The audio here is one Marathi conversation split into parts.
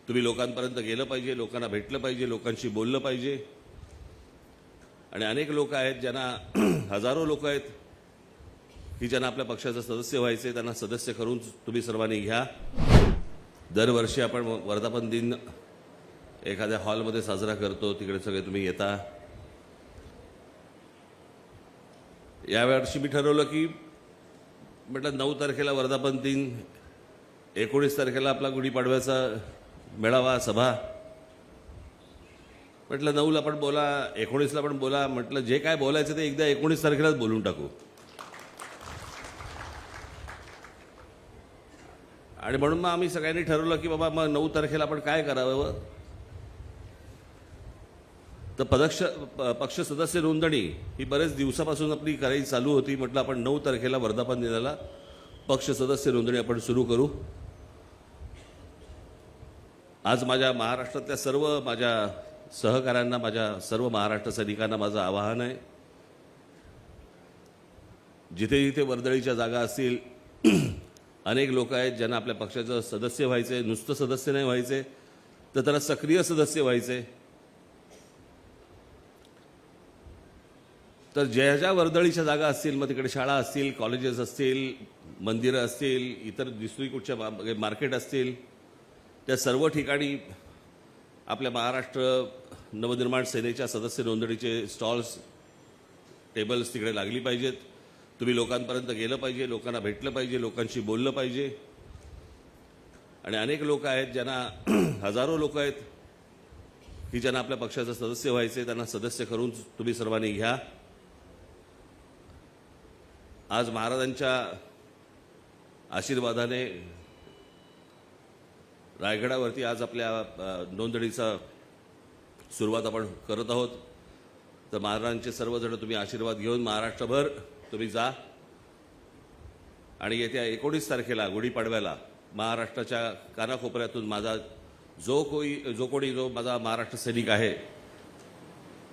तुम्ही लोकांपर्यंत गेलं पाहिजे, लोकांना भेटलं पाहिजे, लोकांशी बोललं पाहिजे. आणि अनेक लोक आहेत ज्यांना हजारो लोक आहेत की ज्यांना आपल्या पक्षाचं सदस्य व्हायचे, त्यांना सदस्य करून तुम्ही सर्वांनी घ्या. दरवर्षी आपण वर्धापन दिन एखाद्या हॉलमध्ये साजरा करतो, तिकडे सगळे तुम्ही येता. यावर्षी मी ठरवलं की म्हटलं 9 तारखेला वर्धापन दिन, 19 तारखेला आपला गुढीपाडव्याचा मेळावा सभा. म्हटलं 9ला पण बोला, 19ला पण बोला. म्हटलं जे काय बोलायचं ते एकदा 19 तारखेलाच बोलून टाकू. आणि म्हणून मग आम्ही सगळ्यांनी ठरवलं की बाबा मग 9 तारखेला आपण काय करावं. तर पक्ष सदस्य नोंदणी ही बरेच दिवसापासून आपली करायची चालू होती. म्हटलं आपण 9 तारखेला वर्धापन दिनाला पक्ष सदस्य नोंदणी आपण सुरू करू. आज माझ्या महाराष्ट्रातल्या सर्व माझ्या सहकाऱ्यांना, माझ्या सर्व महाराष्ट्र सैनिकांना माझं आवाहन आहे, जिथे जिथे वर्दळीच्या जागा असतील, अनेक लोक आहेत ज्यांना आपल्या पक्षाचं सदस्य व्हायचे, नुसतं सदस्य नाही व्हायचे तर त्यांना सक्रिय सदस्य व्हायचे. तर ज्या ज्या वर्दळीच्या जागा असतील, मग तिकडे शाळा असतील, कॉलेजेस असतील, मंदिरं असतील, इतर दुसरी कुठच्या मार्केट असतील, त्या सर्व ठिकाणी आपल्या महाराष्ट्र नवनिर्माण सेनेच्या सदस्य नोंदणीचे स्टॉल्स, टेबल्स तिकडे लागली पाहिजेत. तुम्ही लोकांपर्यंत गेलं पाहिजे, लोकांना भेटलं पाहिजे, लोकांशी बोललं पाहिजे. आणि अनेक लोक आहेत ज्यांना हजारो लोक आहेत की ज्यांना आपल्या पक्षाचं सदस्य व्हायचे, त्यांना सदस्य करून तुम्ही सर्वांनी घ्या. आज महाराजांच्या आशीर्वादाने रायगडावरती आज आपल्या नोंदणीचा सुरुवात आपण करत आहोत. तर महाराजांचे सर्वजण तुम्ही आशीर्वाद घेऊन महाराष्ट्रभर तुम्ही जा. आणि येत्या 19 तारखेला गुढीपाडव्याला महाराष्ट्राच्या कानाकोपऱ्यातून माझा जो कोणी माझा महाराष्ट्र सैनिक आहे,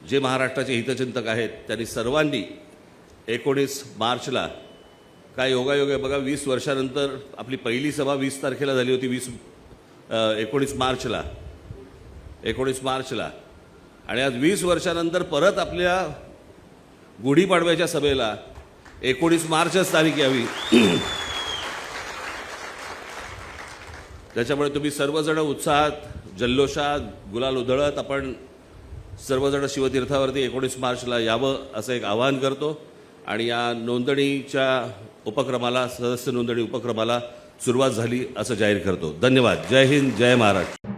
जे महाराष्ट्राचे हितचिंतक आहेत, त्यांनी सर्वांनी 19 मार्चला, काय योगायोग आहे बघा, 20 वर्षानंतर आपली पहिली सभा 20 तारखेला झाली होती, 19 मार्चला. आणि आज 20 वर्षानंतर परत आपल्या गुढीपाडव्याच्या सभेला 19 मार्चच तारीख यावी. त्याच्यामुळे तुम्ही सर्वजण उत्साहात, जल्लोषात, गुलाल उधळत आपण सर्वजण शिवतीर्थावरती 19 मार्चला यावं असं एक आवाहन करतो. आणि या नोंदणीच्या उपक्रमाला, सदस्य नोंदणी उपक्रमाला सुरुवात झाली असं जाहीर करतो. धन्यवाद. जय हिंद, जय महाराष्ट्र.